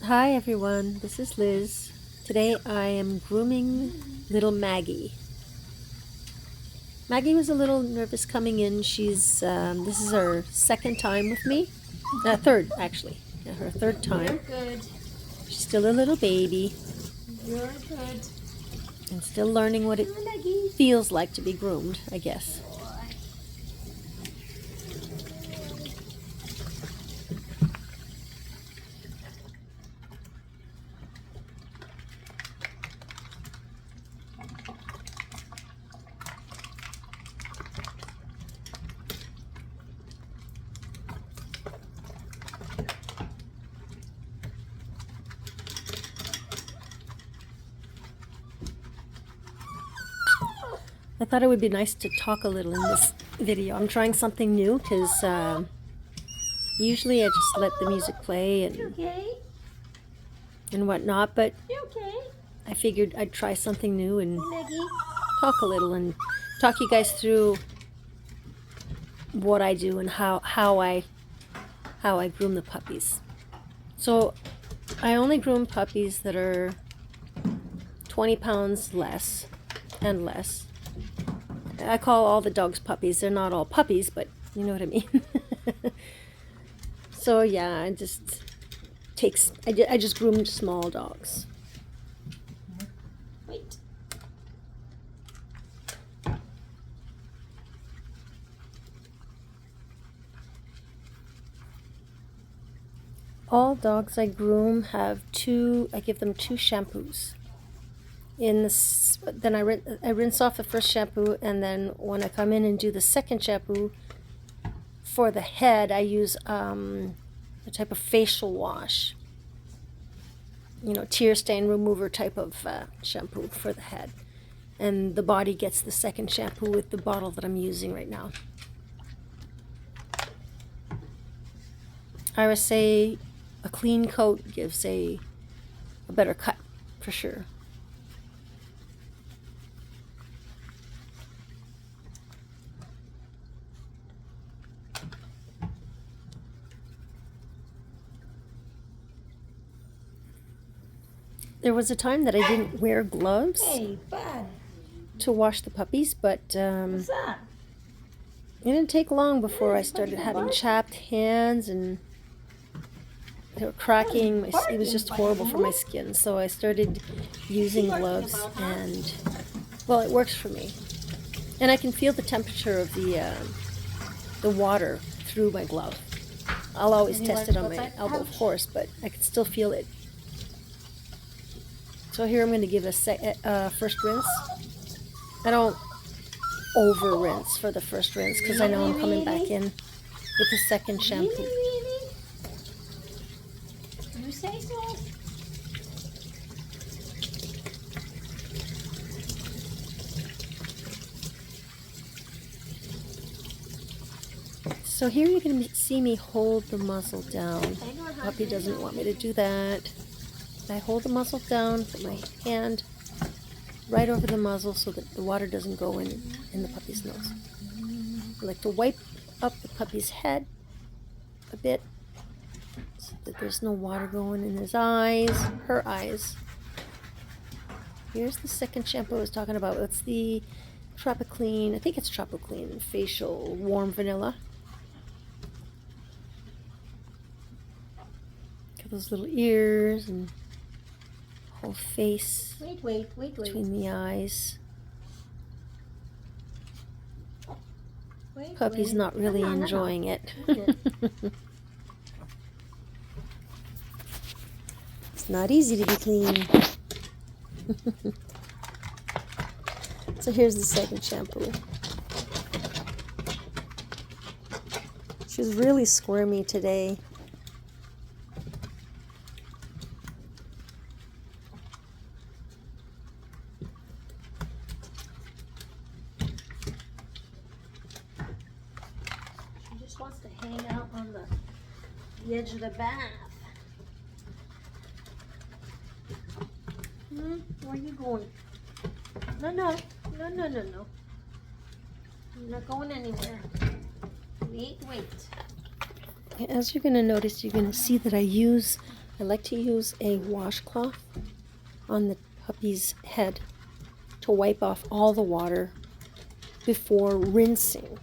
Hi everyone, this is Liz. Today I am grooming little Maggie. Maggie was a little nervous coming in. This is her second time with me. Third actually. Yeah, her third time. You're good. She's still a little baby You're good. and still learning what it feels like to be groomed, I guess. I thought it would be nice to talk a little in this video. I'm trying something new because usually I just let the music play and whatnot, but I figured I'd try something new and talk a little and talk you guys through what I do and how I groom the puppies. So I only groom puppies that are 20 pounds less and less. I call all the dogs puppies. They're not all puppies, but you know what I mean. So yeah, I just groomed small dogs. Wait. All dogs I groom have I give them two shampoos. Then I rinse off the first shampoo, and then when I come in and do the second shampoo for the head, I use a type of facial wash, tear stain remover type of shampoo for the head, and the body gets the second shampoo with the bottle that I'm using right now. I would say a clean coat gives a better cut for sure. There was a time that I didn't wear gloves to wash the puppies, but it didn't take long before I started having chapped hands and they were cracking. It was just horrible for my skin, so I started using gloves, and well, it works for me. And I can feel the temperature of the water through my glove. I'll always test it on my elbow, of course, but I can still feel it. So here I'm going to give a first rinse. I don't over rinse for the first rinse because I know I'm coming back in with the second shampoo. You say so? So here you're going to see me hold the muzzle down. Puppy doesn't want me to do that. I hold the muzzle down, put my hand right over the muzzle so that the water doesn't go in the puppy's nose. I like to wipe up the puppy's head a bit so that there's no water going in his eyes, her eyes. Here's the second shampoo I was talking about. It's the Tropiclean, I think it's Tropiclean Facial Warm Vanilla. Got those little ears and whole face between the eyes. Puppy's not really enjoying it. It's not easy to be clean. So here's the second shampoo. She's really squirmy today. Wants to hang out on the edge of the bath. Where are you going? No. You're not going anywhere. Wait. As you're going to notice, you're going to see that I use I like to use a washcloth on the puppy's head to wipe off all the water before rinsing.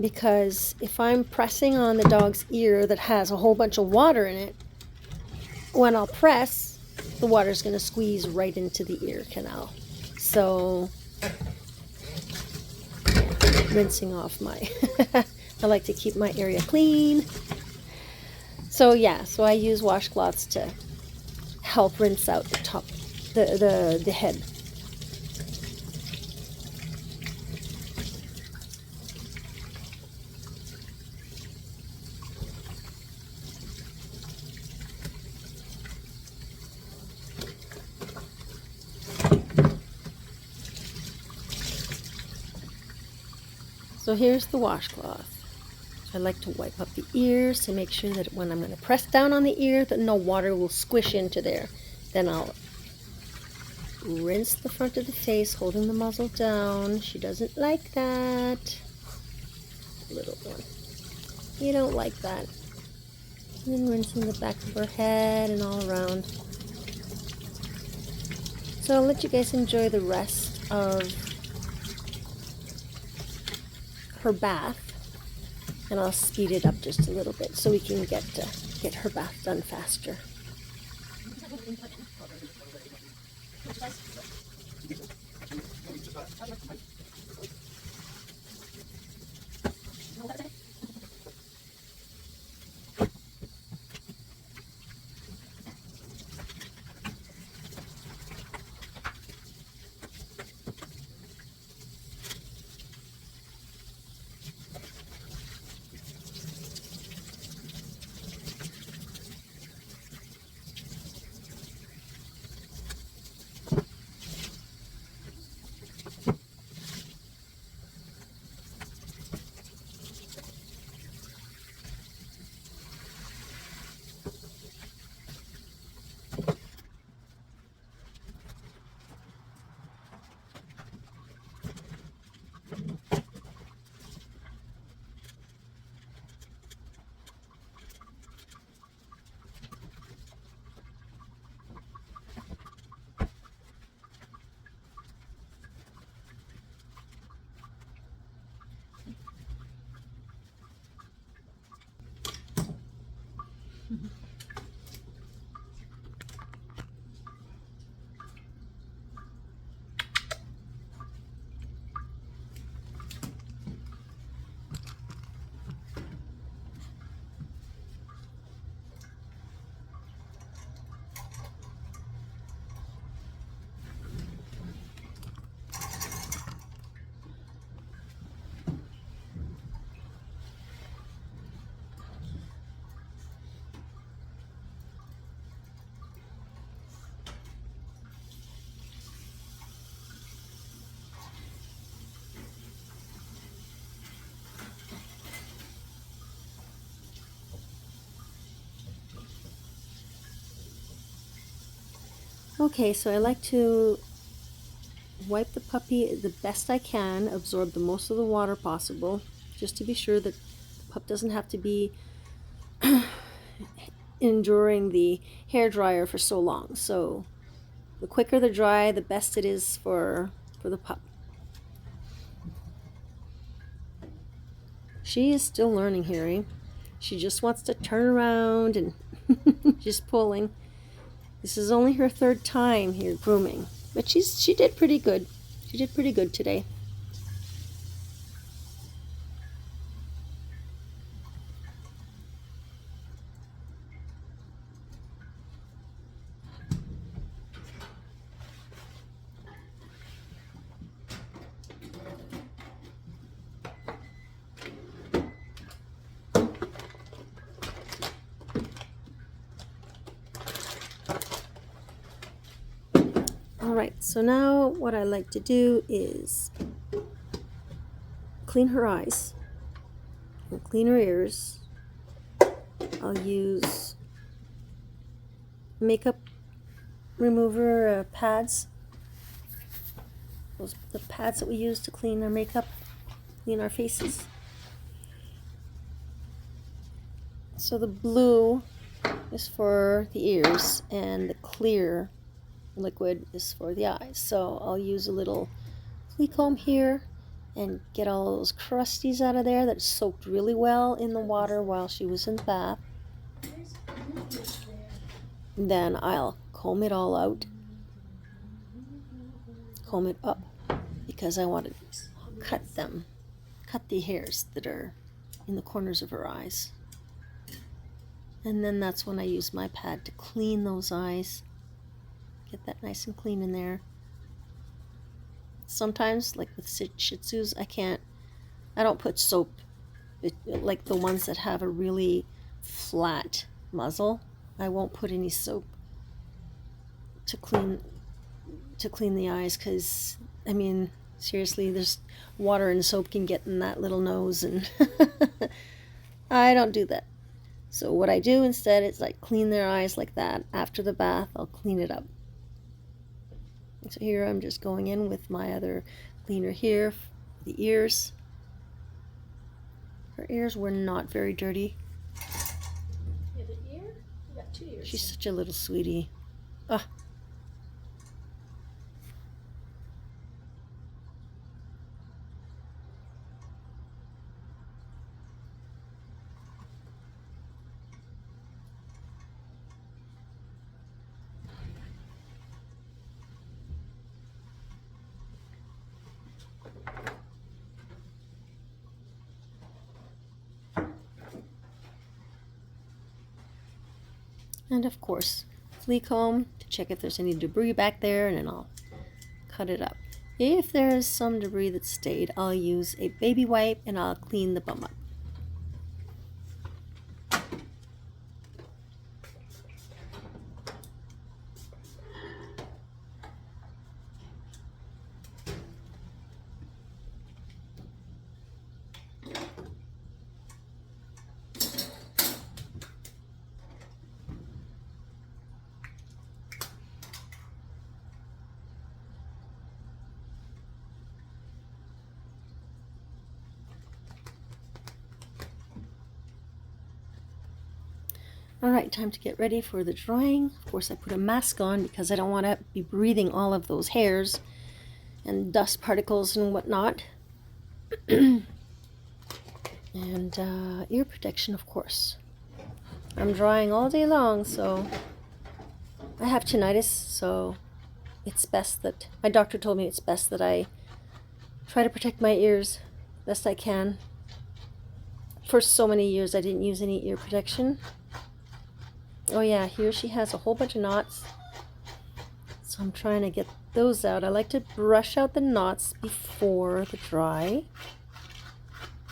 Because if I'm pressing on the dog's ear that has a whole bunch of water in it, when I'll press, the water's going to squeeze right into the ear canal. So, rinsing off my... I like to keep my area clean. So yeah, so I use washcloths to help rinse out the top, the head. So here's the washcloth. I like to wipe up the ears to make sure that when I'm going to press down on the ear that no water will squish into there. Then I'll rinse the front of the face, holding the muzzle down. She doesn't like that. Little one. You don't like that. And then rinsing the back of her head and all around. So I'll let you guys enjoy the rest of her bath. And I'll speed it up just a little bit so we can get her bath done faster. Okay, so I like to wipe the puppy the best I can, absorb the most of the water possible, just to be sure that the pup doesn't have to be enduring the hair dryer for so long. So the quicker they're dry, the best it is for the pup. She is still learning, Harry. She just wants to turn around and just pulling. This is only her third time here grooming, but she did pretty good. She did pretty good today. Alright, so now what I like to do is clean her eyes and clean her ears. I'll use makeup remover pads. The pads that we use to clean our makeup, clean our faces. So the blue is for the ears, and the clear liquid is for the eyes. So I'll use a little flea comb here and get all those crusties out of there that soaked really well in the water while she was in the bath. And then I'll comb it all out, comb it up, because I want to cut the hairs that are in the corners of her eyes. And then that's when I use my pad to clean those eyes, get that nice and clean in there. Sometimes, like with Shih Tzus, I don't put soap, like the ones that have a really flat muzzle. I won't put any soap to clean the eyes, because I mean, seriously, there's water and soap can get in that little nose, and I don't do that. So what I do instead is like clean their eyes like that. After the bath, I'll clean it up. So here I'm just going in with my other cleaner here for the ears. Her ears were not very dirty. You have an ear? You got 2 ears. She's such a little sweetie. Ah. And of course, flea comb to check if there's any debris back there, and then I'll cut it up. If there is some debris that stayed, I'll use a baby wipe and I'll clean the bum up. Alright, time to get ready for the drying. Of course, I put a mask on because I don't want to be breathing all of those hairs and dust particles and whatnot. And ear protection, of course. I'm drying all day long, so I have tinnitus, so it's best that, my doctor told me it's best that I try to protect my ears best I can. For so many years I didn't use any ear protection. Oh yeah, here she has a whole bunch of knots, so I'm trying to get those out. I like to brush out the knots before the dry,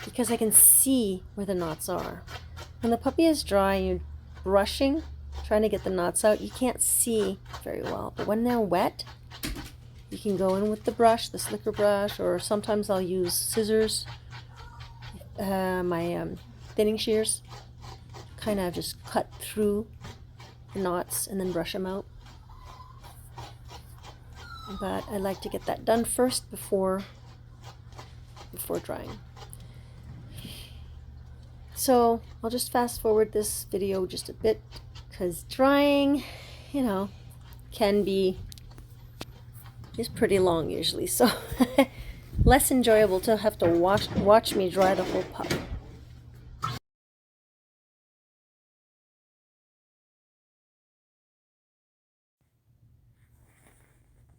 because I can see where the knots are. When the puppy is dry, you're brushing, trying to get the knots out, you can't see very well. But when they're wet, you can go in with the brush, the slicker brush, or sometimes I'll use scissors, my thinning shears, kind of just cut through the knots and then brush them out. But I like to get that done first before drying. So I'll just fast forward this video just a bit, because drying, you know, is pretty long usually, so less enjoyable to have to watch me dry the whole pup.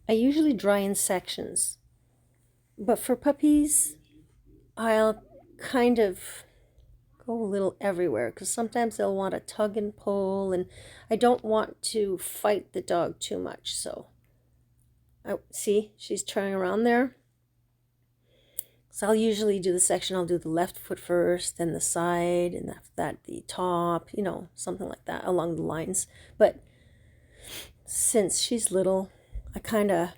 I usually dry in sections, but for puppies, I'll kind of go a little everywhere, because sometimes they'll want to tug and pull, and I don't want to fight the dog too much. So see, she's turning around there. So I'll usually do the section, I'll do the left foot first, then the side, and after that the top, you know, something like that along the lines. But since she's little, I kind of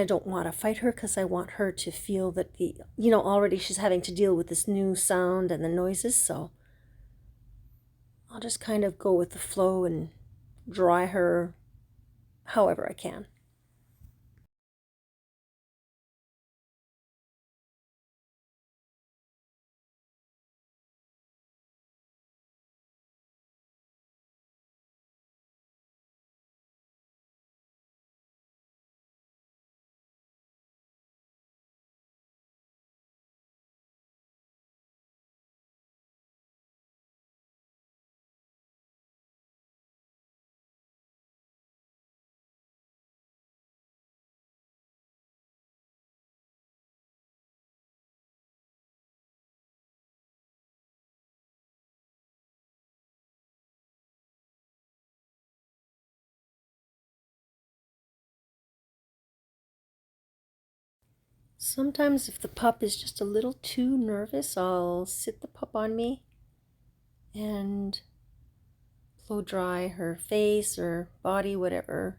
don't want to fight her, because I want her to feel that already she's having to deal with this new sound and the noises, so I'll just kind of go with the flow and dry her however I can. Sometimes if the pup is just a little too nervous, I'll sit the pup on me and blow dry her face or body, whatever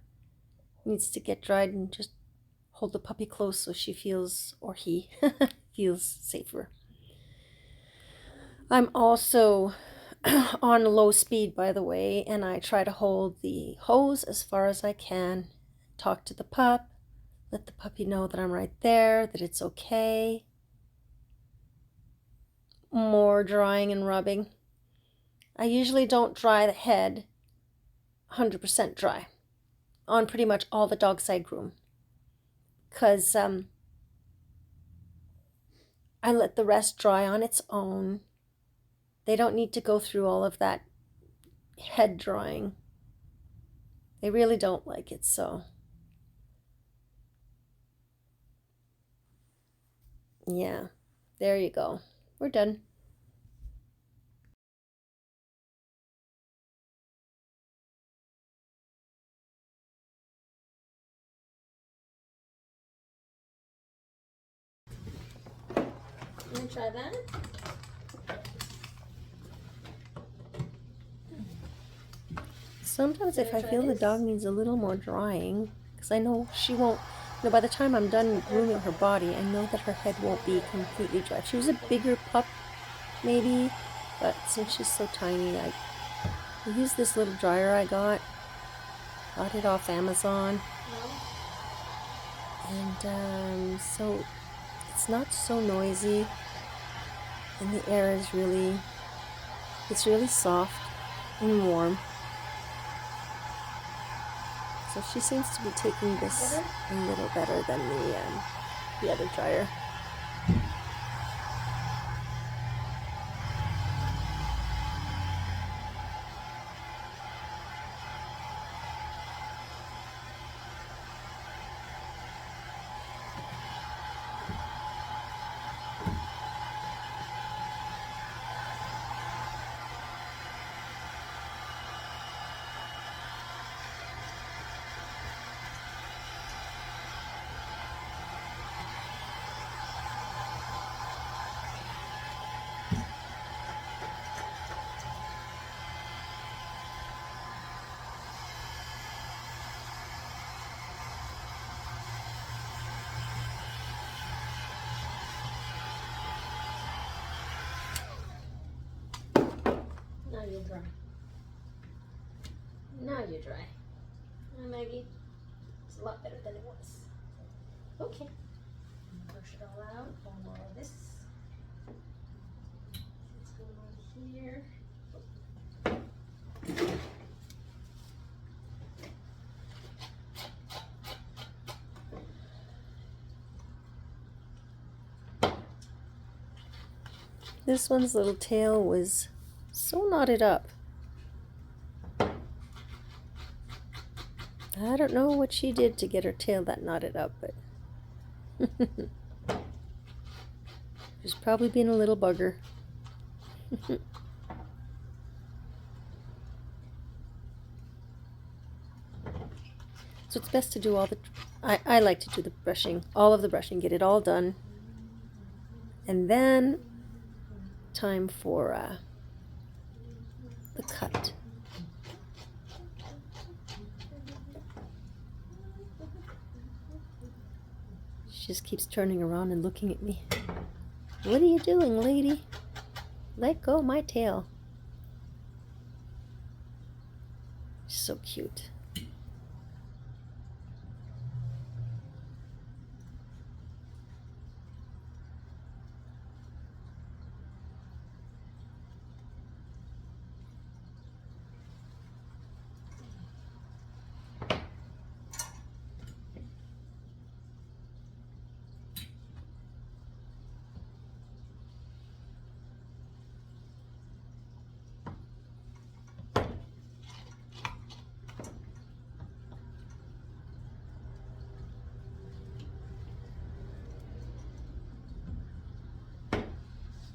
needs to get dried, and just hold the puppy close so she feels, or he feels safer. I'm also on low speed, by the way, and I try to hold the hose as far as I can, talk to the pup, let the puppy know that I'm right there, that it's okay. More drying and rubbing. I usually don't dry the head 100% dry on pretty much all the dogs I groom, because I let the rest dry on its own. They don't need to go through all of that head drying. They really don't like it, so yeah, there you go. We're done. You want to try that? Sometimes if I feel the dog needs a little more drying, because I know she won't, by the time I'm done grooming her body, I know that her head won't be completely dry. If she was a bigger pup, maybe, but since she's so tiny, I use this little dryer I got it off Amazon, and so it's not so noisy, and the air is it's really soft and warm. So she seems to be taking this a little better than the other dryer. Now you're dry. Now you're dry. Maggie, it's a lot better than it was. Okay. Brush it all out. One more of this. Let's go over here. This one's little tail was so knotted up. I don't know what she did to get her tail that knotted up, but she's probably being a little bugger. So it's best to do all the, I like to do the brushing, all of the brushing, get it all done. And then time for the cut. She just keeps turning around and looking at me. What are you doing, lady? Let go my tail. She's so cute.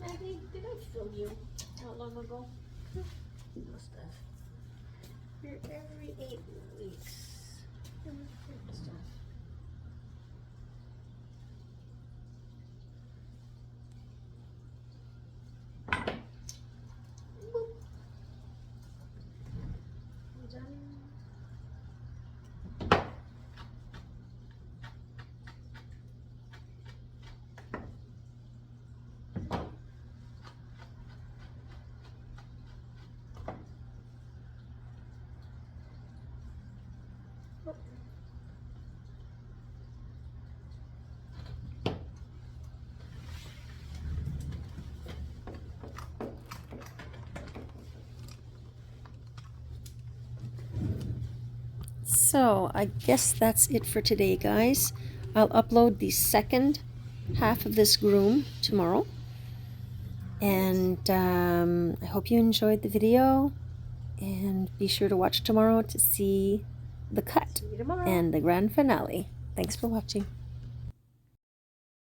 Maggie, did I film you not long ago? Must have. You're every 8 weeks. Good stuff. So I guess that's it for today, guys. I'll upload the second half of this groom tomorrow. And I hope you enjoyed the video. And be sure to watch tomorrow to see the cut See you tomorrow. and the grand finale. Thanks for watching.